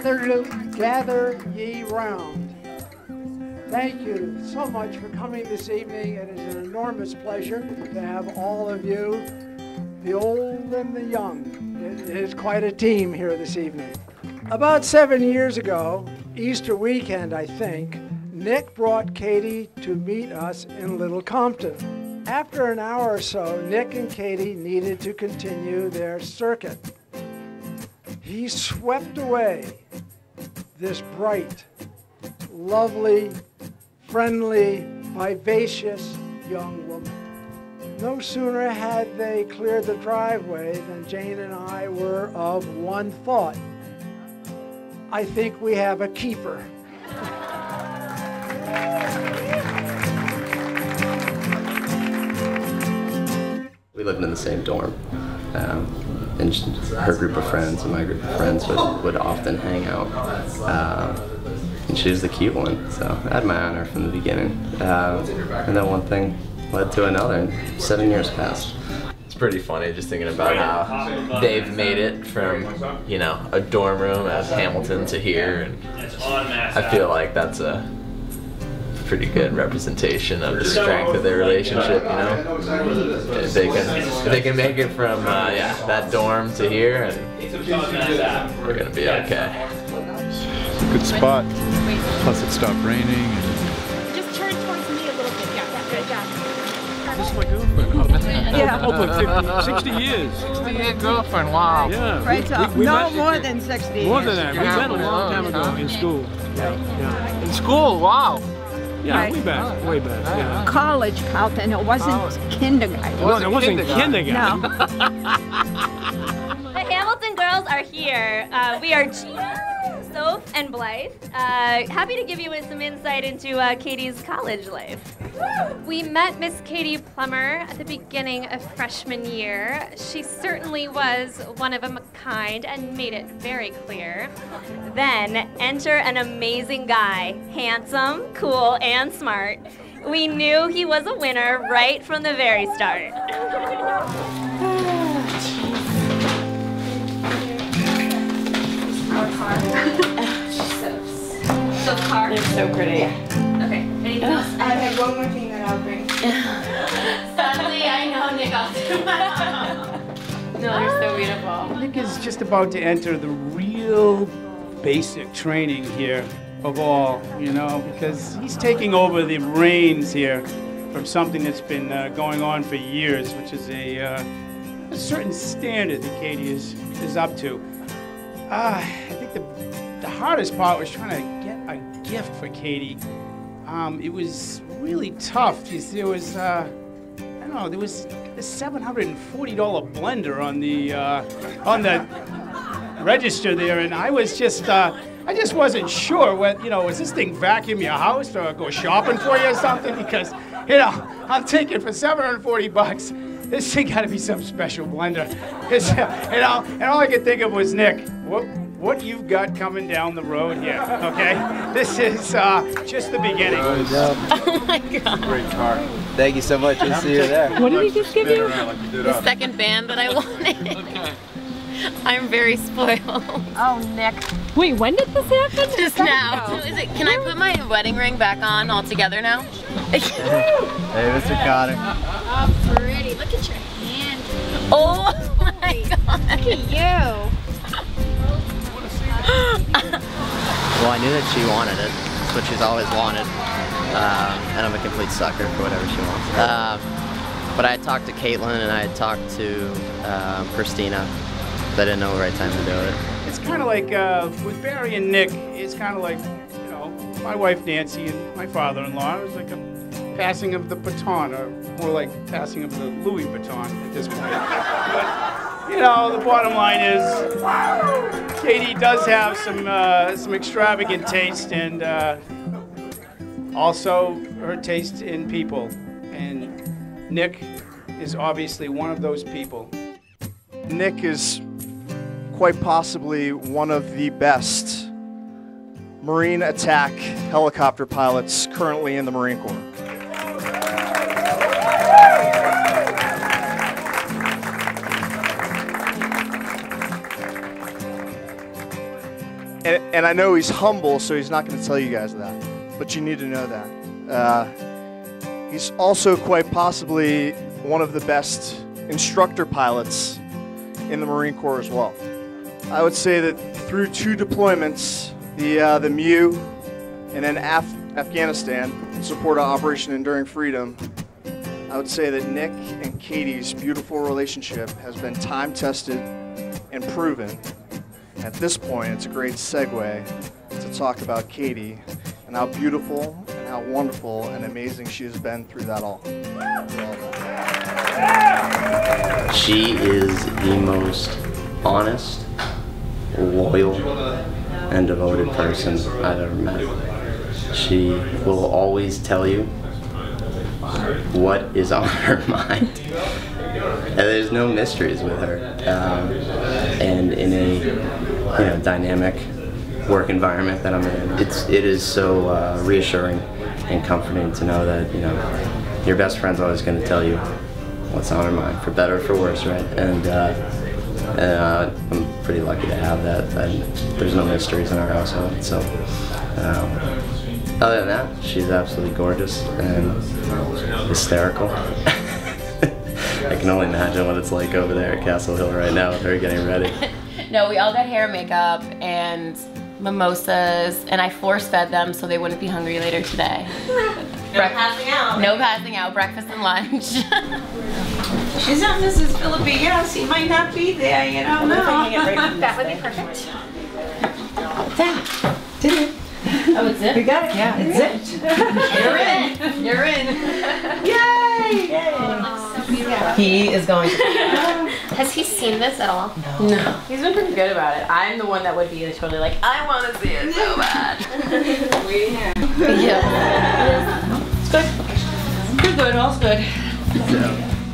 gather ye round. Thank you so much for coming this evening. It is an enormous pleasure to have all of you, the old and the young. It is quite a team here this evening. About 7 years ago, Easter weekend, I think, Nick brought Katie to meet us in Little Compton. After an hour or so, Nick and Katie needed to continue their circuit. He swept away this bright, lovely, friendly, vivacious young woman. No sooner had they cleared the driveway than Jane and I were of one thought. I think we have a keeper. We lived in the same dorm, and her group of friends and my group of friends would often hang out. And she was the cute one, so I had my eye on her from the beginning. And then one thing led to another, and 7 years passed. It's pretty funny just thinking about how they've made it from, you know, a dorm room at Hamilton to here, and I feel like that's a pretty good representation of the strength of their relationship, you know? If they can make it from that dorm to here, and we're gonna be okay. It's a good spot. Plus it stopped raining. And just turn towards me a little bit. Yeah, good job. This is my girlfriend. Yeah. Over 60 years. 60-year girlfriend, wow. Yeah. Right, so no more than 60 More years. than that. We met a long time ago in school. Yeah. In school, wow. Yeah, Right. way back. Way back. Yeah. College, Carlton. It wasn't kindergarten. No, it wasn't kindergarten. No. The Hamilton girls are here. We are Gina, Soph, and Blythe. Happy to give you some insight into Katie's college life. We met Miss Katie Plummer at the beginning of freshman year. She certainly was one of a kind and made it very clear. Then enter an amazing guy, handsome, cool, and smart. We knew he was a winner right from the very start. So car. They're so pretty. Okay, anything else? I have one more thing that I'll bring. Suddenly I know Nick No, they're so beautiful. Nick is just about to enter the real basic training here of all, you know, because he's taking over the reins here from something that's been going on for years, which is a certain standard that Katie is up to. I think the hardest part was trying to get a gift for Katie. It was really tough. There was, I don't know, there was a $740 blender on the register there, and I was just, I just wasn't sure what, you know, was this thing vacuum your house or go shopping for you or something? Because, you know, I'm thinking for $740, this thing got to be some special blender. It's, you know, and all I could think of was, Nick, what you've got coming down the road here, okay? This is just the beginning. Oh my God. great car. Thank you so much. We'll see you there. What did he just give you? The second band that I wanted. I'm very spoiled. Oh, Nick. Wait, when did this happen? Just now. Is it? Can I put my wedding ring back on all together now? Hey, Mr. Cotter. Oh, pretty. Look at your hand. Oh my God. Look at you. Well, I knew that she wanted it. It's what she's always wanted. And I'm a complete sucker for whatever she wants. But I had talked to Caitlin and I had talked to Christina. But I didn't know the right time to do it. It's kind of like, with Barry and Nick, it's kind of like, you know, my wife Nancy and my father-in-law. It was like a passing of the baton, or more like passing of the Louis baton at this point. But, you know, the bottom line is, Katie does have some extravagant taste, and also her taste in people. And Nick is obviously one of those people. Nick is quite possibly one of the best Marine attack helicopter pilots currently in the Marine Corps. and I know he's humble, so he's not going to tell you guys that, but you need to know that. He's also quite possibly one of the best instructor pilots in the Marine Corps as well. I would say that through 2 deployments, the MEU and then Afghanistan, in support of Operation Enduring Freedom, I would say that Nick and Katie's beautiful relationship has been time-tested and proven. At this point, it's a great segue to talk about Katie and how beautiful and how wonderful and amazing she has been through that all. She is the most honest, loyal, and devoted person I've ever met. She will always tell you what is on her mind. And there's no mysteries with her. And in a dynamic work environment that I'm in, it is so reassuring and comforting to know that your best friend's always going to tell you what's on her mind, for better or for worse, right? And I'm pretty lucky to have that. There's no mysteries in our household. So other than that, she's absolutely gorgeous and hysterical. I can only imagine what it's like over there at Castle Hill right now with her getting ready. No, we all got hair, makeup, and mimosas, and I force-fed them so they wouldn't be hungry later today. No passing out. No passing out, breakfast and lunch. She's not Mrs. Philippi. Yes, he might not be there, you don't know. That would be perfect. Did it? Oh, it's it? We got it. Yeah, it's it. You're in. You're in. Yay! He is going to. Has he seen this at all? No. He's been pretty good about it. I'm the one that would be totally like, I want to see it so bad. Waiting here. Yeah. It's good. You're good. All's good.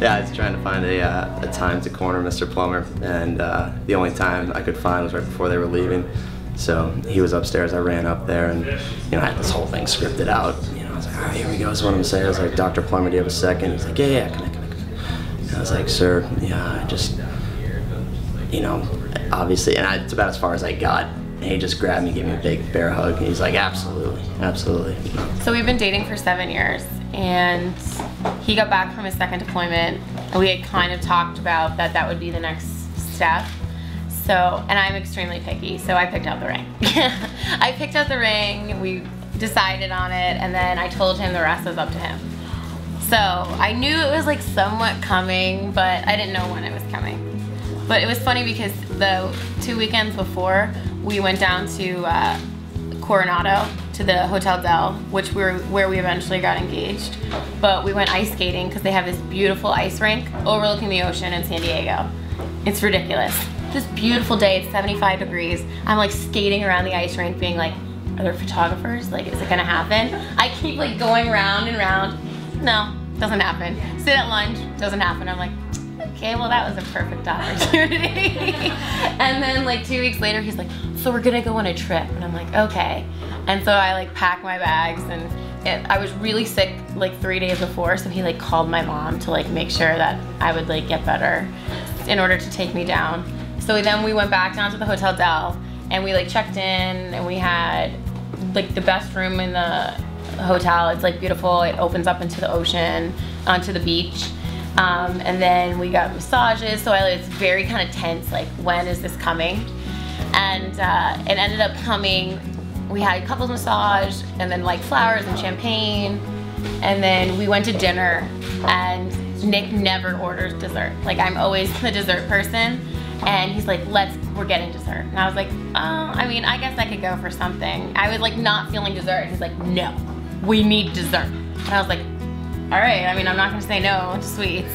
Yeah, I was trying to find a time to corner Mr. Plummer, and the only time I could find was right before they were leaving. So he was upstairs, I ran up there, and I had this whole thing scripted out. I was like, all right, here we go, this is what I'm gonna say. I was like, Dr. Plummer, do you have a second? He's like, yeah, come in. And I was like, sir, yeah, I just, obviously, and it's about as far as I got. And he just grabbed me, gave me a big bear hug, and he's like, absolutely, absolutely. So we've been dating for 7 years, and he got back from his second deployment, and we had kind of talked about that would be the next step. So, and I'm extremely picky, so I picked out the ring. I picked out the ring, we decided on it, and then I told him the rest was up to him. So I knew it was like somewhat coming, but I didn't know when it was coming. But it was funny because the 2 weekends before, we went down to Coronado to the Hotel Del, which where we eventually got engaged. But we went ice skating because they have this beautiful ice rink overlooking the ocean in San Diego. It's ridiculous. This beautiful day, it's 75 degrees. I'm like skating around the ice rink being like, are there photographers? Like, is it gonna happen? I keep like going round and round. No, doesn't happen. Sit at lunch, doesn't happen. I'm like, okay, well that was a perfect opportunity. And then like 2 weeks later, he's like, so we're gonna go on a trip. And I'm like, okay. And so I like packed my bags, and I was really sick like 3 days before, so he like called my mom to like make sure that I would like get better in order to take me down. So then we went back down to the Hotel Del, and we like checked in, and we had like the best room in the hotel. It's like beautiful. It opens up into the ocean, onto the beach. And then we got massages. So it's very kind of tense, like when is this coming? And it ended up coming. We had a couples massage, and then like flowers and champagne. And then we went to dinner, and Nick never orders dessert. Like I'm always the dessert person. And he's like, we're getting dessert. And I was like, I mean, I guess I could go for something. I was like not feeling dessert. He's like, no, we need dessert. And I was like, all right, I mean, I'm not gonna say no to sweets.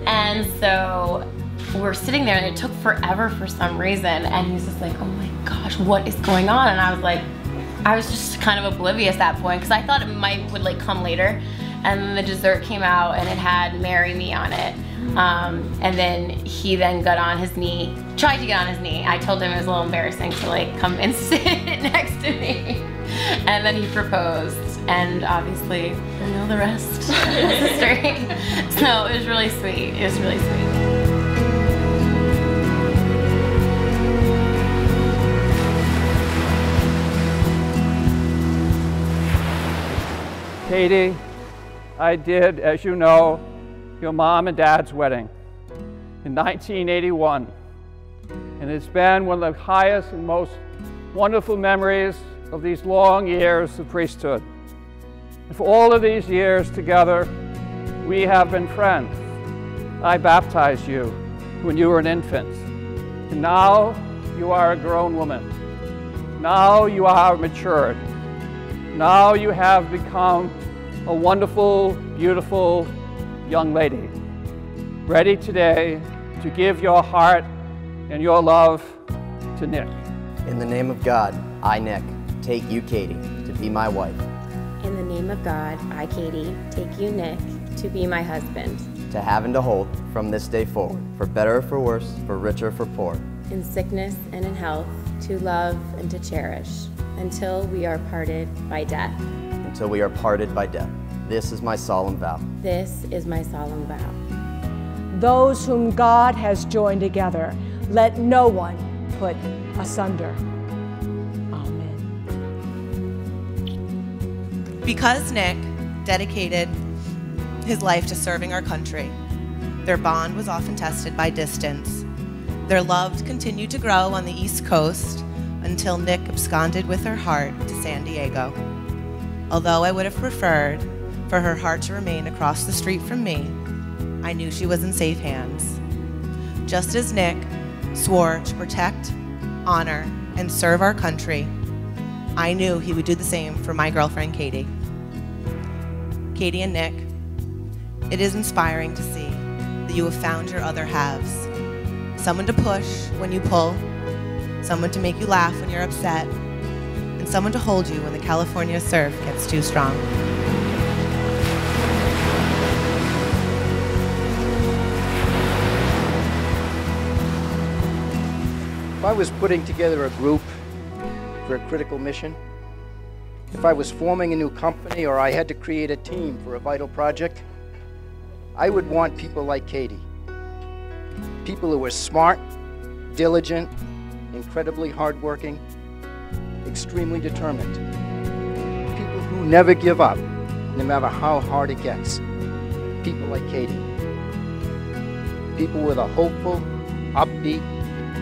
And so we're sitting there, and it took forever for some reason. And he's just like, oh my gosh, what is going on? And I was just kind of oblivious at that point, because I thought it would like come later. And then the dessert came out, and it had "Marry Me" on it. And then he then got on his knee, tried to get on his knee. I told him it was a little embarrassing to like come and sit next to me. And then he proposed, and obviously, you know the rest is history. So it was really sweet. It was really sweet. Katie, I did, as you know, your mom and dad's wedding in 1981. And it's been one of the highest and most wonderful memories of these long years of priesthood. And for all of these years together, we have been friends. I baptized you when you were an infant. And now you are a grown woman. Now you are matured. Now you have become a wonderful, beautiful young lady, ready today to give your heart and your love to Nick. In the name of God, I, Nick, take you, Katie, to be my wife. In the name of God, I, Katie, take you, Nick, to be my husband. To have and to hold from this day forward, for better or for worse, for richer or for poor. In sickness and in health, to love and to cherish, until we are parted by death. Until we are parted by death. This is my solemn vow. This is my solemn vow. Those whom God has joined together, let no one put asunder. Amen. Because Nick dedicated his life to serving our country, their bond was often tested by distance. Their love continued to grow on the East Coast until Nick absconded with her heart to San Diego. Although I would have preferred for her heart to remain across the street from me, I knew she was in safe hands. Just as Nick swore to protect, honor, and serve our country, I knew he would do the same for my girlfriend, Katie. Katie and Nick, it is inspiring to see that you have found your other halves. Someone to push when you pull, someone to make you laugh when you're upset, and someone to hold you when the California surf gets too strong. If I was putting together a group for a critical mission, if I was forming a new company or I had to create a team for a vital project, I would want people like Katie. People who were smart, diligent, incredibly hardworking, extremely determined. People who never give up, no matter how hard it gets. People like Katie. People with a hopeful, upbeat,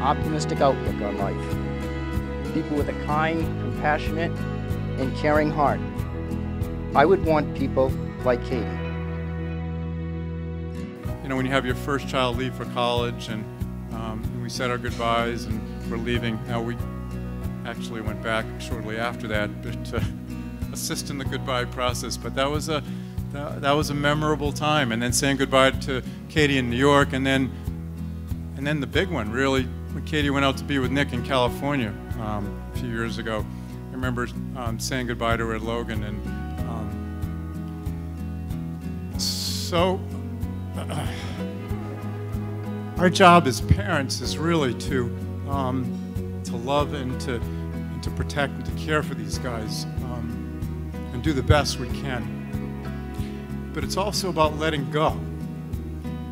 optimistic outlook on life. People with a kind, compassionate, and caring heart. I would want people like Katie. You know, when you have your first child leave for college and we said our goodbyes and we're leaving. Now we actually went back shortly after that to assist in the goodbye process, but that was a memorable time. And then saying goodbye to Katie in New York, and then the big one really when Katie went out to be with Nick in California a few years ago. I remember saying goodbye to her at Logan, and so. Our job as parents is really to love and to protect and to care for these guys and do the best we can. But it's also about letting go.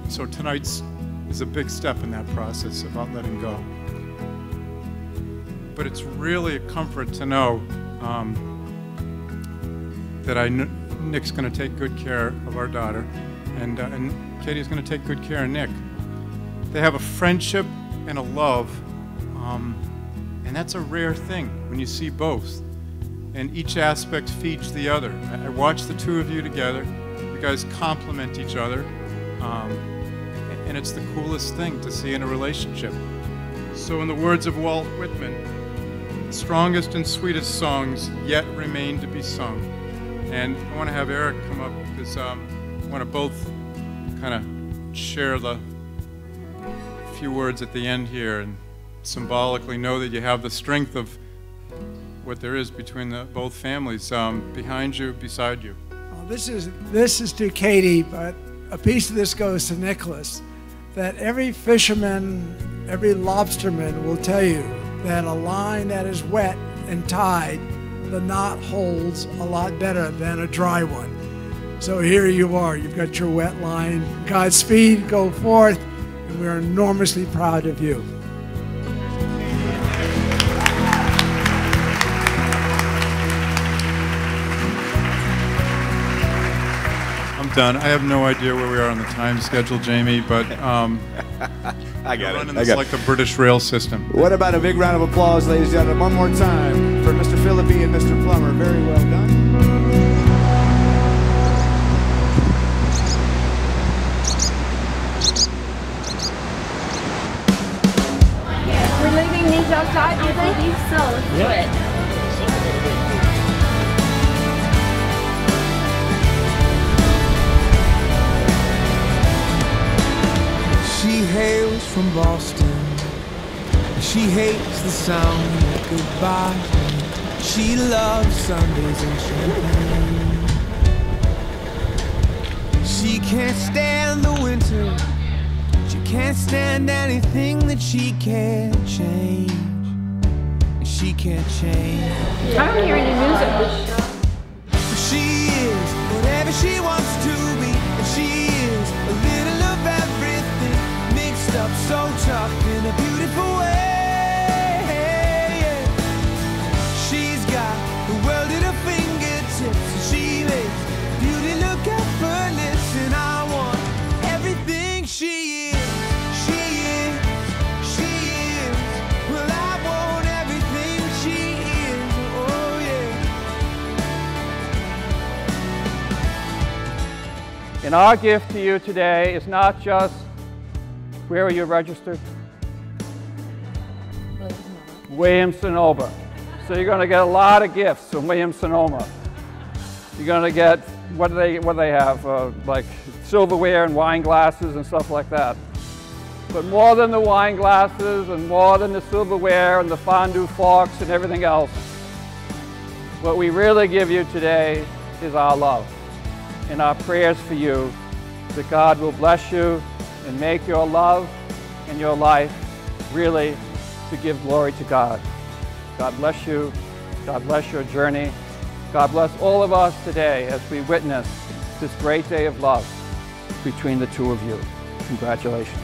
So tonight's is a big step in that process about letting go. But it's really a comfort to know that Nick's going to take good care of our daughter, and Katie's going to take good care of Nick. They have a friendship and a love, and that's a rare thing when you see both. And each aspect feeds the other. I watch the two of you together. You guys complement each other, and it's the coolest thing to see in a relationship. So in the words of Walt Whitman, the strongest and sweetest songs yet remain to be sung. And I want to have Eric come up because I want to both kind of share the few words at the end here and symbolically know that you have the strength of what there is between both families behind you, beside you. Well, this is to Katie, but a piece of this goes to Nicholas, that every fisherman, every lobsterman will tell you that a line that is wet and tied, the knot holds a lot better than a dry one. So here you are, you've got your wet line. Godspeed, go forth, and we're enormously proud of you. done. I have no idea where we are on the time schedule, Jamie, but I got running it. this like the British rail system. What about a big round of applause, ladies and gentlemen, one more time for Mr. Philippi and Mr. Plummer. Very well done. We're leaving these outside, do you think? I believe so. Let's do it. She hails from Boston. She hates the sound of goodbye. She loves Sundays and champagne. She can't stand the winter. She can't stand anything that she can't change. And she can't change. I don't hear any music. She is whatever she wants to be. And she is a little of everything, mixed up so tough in a beautiful way. She's got the world at her fingertips, and she makes beauty look effortless. And I want everything she is. She is. She is. Well, I want everything she is. Oh yeah. And our gift to you today is not just, where are you registered? Williams-Sonoma. So you're going to get a lot of gifts from Williams-Sonoma. You're going to get, what do they have? Like silverware and wine glasses and stuff like that. But more than the wine glasses and more than the silverware and the fondue forks and everything else, what we really give you today is our love and our prayers for you, that God will bless you and make your love and your life really to give glory to God. God bless you. God bless your journey. God bless all of us today as we witness this great day of love between the two of you. Congratulations.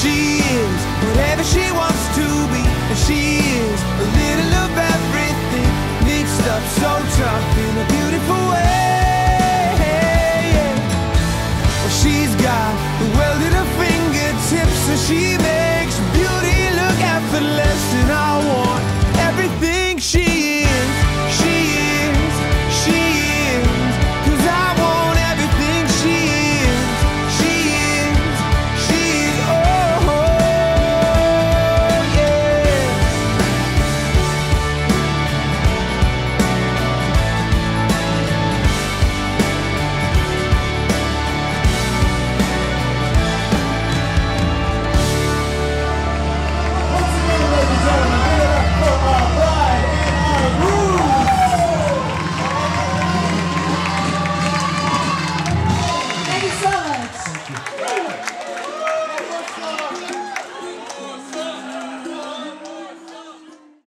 She is whatever she wants to be, and she is a little of everything.